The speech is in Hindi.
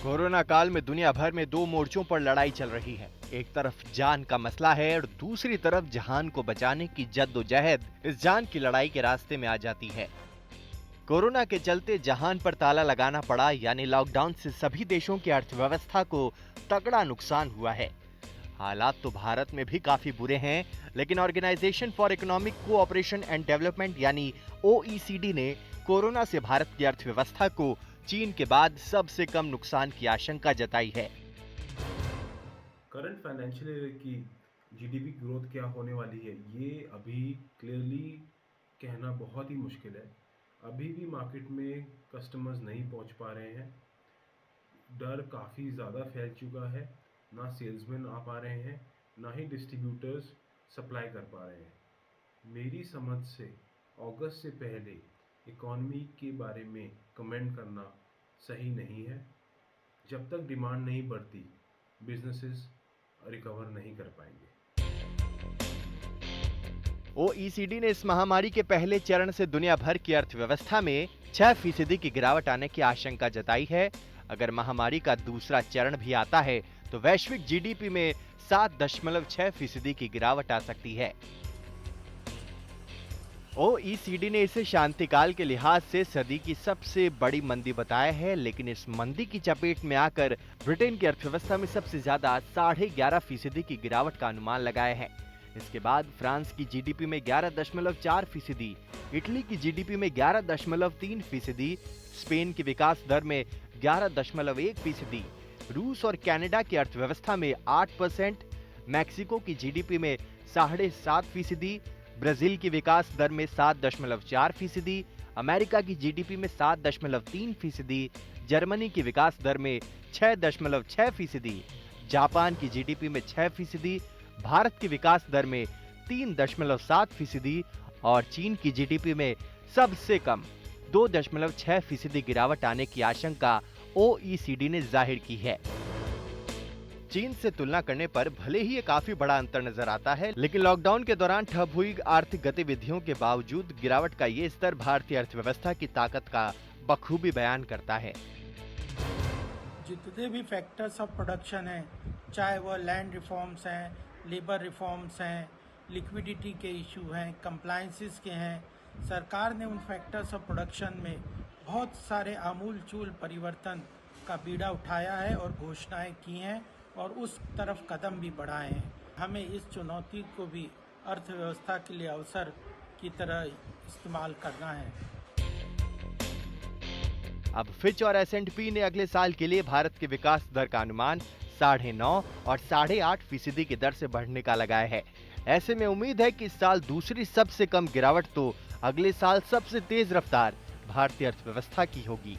कोरोना काल में दुनिया भर में दो मोर्चों पर लड़ाई चल रही है। एक तरफ जान का मसला है और दूसरी तरफ जहान को बचाने की जद्दोजहद इस जान की लड़ाई के रास्ते में आ जाती है। कोरोना के चलते जहान पर ताला लगाना पड़ा, यानी लॉकडाउन से सभी देशों की अर्थव्यवस्था को तगड़ा नुकसान हुआ है। हालात तो भारत में भी काफी बुरे हैं, लेकिन Organisation for Economic Cooperation and Development यानी ओईसीडी ने कोरोना से भारत की अर्थव्यवस्था को चीन के बाद सबसे कम नुकसान की आशंका जताई है। करंट फाइनेंशियल ईयर की जीडीपी ग्रोथ क्या होने वाली है, ये अभी क्लियरली कहना बहुत ही मुश्किल है। अभी भी मार्केट में कस्टमर्स नहीं पहुंच पा रहे हैं, डर काफ़ी ज़्यादा फैल चुका है। ना सेल्समैन आ पा रहे हैं, ना ही डिस्ट्रीब्यूटर्स सप्लाई कर पा रहे हैं। मेरी समझ से अगस्त से पहले इकॉनमी के बारे में कमेंट करना सही नहीं है। जब तक डिमांड नहीं बढ़ती, बिजनेसेस रिकवर नहीं कर पाएंगे। ओईसीडी ने इस महामारी के पहले चरण से दुनिया भर की अर्थव्यवस्था में 6% की गिरावट आने की आशंका जताई है। अगर महामारी का दूसरा चरण भी आता है तो वैश्विक जीडीपी में 7.6% की गिरावट आ सकती है। ओईसीडी ने इसे शांतिकाल के लिहाज से सदी की सबसे बड़ी मंदी बताया है, लेकिन इस मंदी की चपेट में आकर ब्रिटेन की अर्थव्यवस्था में सबसे ज्यादा 11.5% की गिरावट का अनुमान लगाया है। इसके बाद फ्रांस की जीडीपी में 11.4%, इटली की जीडीपी में 11.3%, स्पेन की विकास दर में 11.1%, रूस और कनाडा की अर्थव्यवस्था में 8%, मैक्सिको की जीडीपी में 7.5%, ब्राजील की विकास दर में 7.4%, अमेरिका की जीडीपी में 7.3%, जर्मनी की विकास दर में 6.6%, जापान की जीडीपी में 6%, भारत की विकास दर में 3.7% और चीन की जीडीपी में सबसे कम 2.6% गिरावट आने की आशंका ओईसीडी ने जाहिर की है। चीन से तुलना करने पर भले ही ये काफी बड़ा अंतर नजर आता है, लेकिन लॉकडाउन के दौरान ठप हुई आर्थिक गतिविधियों के बावजूद गिरावट का ये स्तर भारतीय अर्थव्यवस्था की ताकत का बखूबी बयान करता है। जितने भी फैक्टर्स ऑफ प्रोडक्शन हैं, चाहे वो लैंड रिफॉर्म्स हैं, लेबर रिफॉर्म्स हैं, लिक्विडिटी के इशू हैं, कंप्लायंसेस के हैं, सरकार ने उन फैक्टर्स ऑफ प्रोडक्शन में बहुत सारे आमूल-चूल परिवर्तन का बीड़ा उठाया है और घोषणाएं की हैं और उस तरफ कदम भी बढ़ाए हैं। हमें इस चुनौती को भी अर्थव्यवस्था के लिए अवसर की तरह इस्तेमाल करना है। अब फिच और एस&पी ने अगले साल के लिए भारत के विकास दर का अनुमान 9.5 और 8.5% की दर से बढ़ने का लगाया है। ऐसे में उम्मीद है कि इस साल दूसरी सबसे कम गिरावट तो अगले साल सबसे तेज रफ्तार भारतीय अर्थव्यवस्था की होगी।